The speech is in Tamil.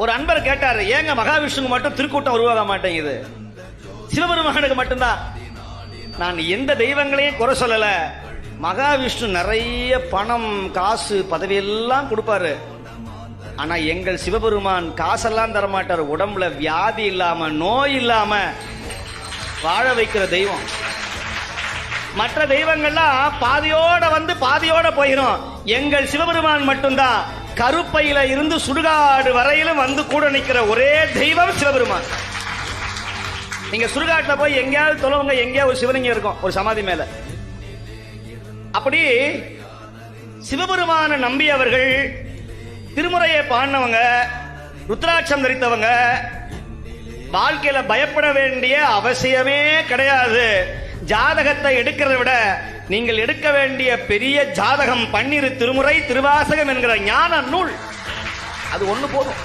ஒரு அன்பர் கேட்டாரு, ஏங்க மகாவிஷ்ணுக்கு மட்டும் திருக்கூட்டம் உருவாக மாட்டேங்குது, சிவபெருமானுக்கு மட்டும்தான்? நான் எந்த தெய்வங்களையும் குறை சொல்லல. மகாவிஷ்ணு நிறைய பணம், காசு, பதவி எல்லாம் கொடுப்பாரு. ஆனா எங்கள் சிவபெருமான் காசெல்லாம் தரமாட்டார். உடம்புல வியாதி இல்லாம, நோய் இல்லாம வாழ வைக்கிற தெய்வம். மற்ற தெய்வங்கள்லாம் பாதியோட வந்து பாதியோட போயிடும். எங்கள் சிவபெருமான் மட்டும்தான் கருப்பையில இருந்து சுடுகாடு வரையிலும் வந்து கூட நிக்கிற ஒரே தெய்வம் சிவபெருமான். நீங்க சுடுகாட்டுல போய் எங்கேயாவது தொலைவங்க, எங்கேயாவது ஒரு சிவலிங்கம் இருக்கும் ஒரு சமாதி மேல. அப்படி சிவபெருமான நம்பியவர்கள், திருமுறையை பாடினவங்க, ருத்ராட்சம் தரித்தவங்க வாழ்க்கையில பயப்பட வேண்டிய அவசியமே கிடையாது. ஜாதகத்தை எடுக்கிறத விட நீங்கள் எடுக்க வேண்டிய பெரிய ஜாதகம் 12 திருமுறை திருவாசகம் என்கிற ஞான நூல், அது ஒண்ணு போதும்.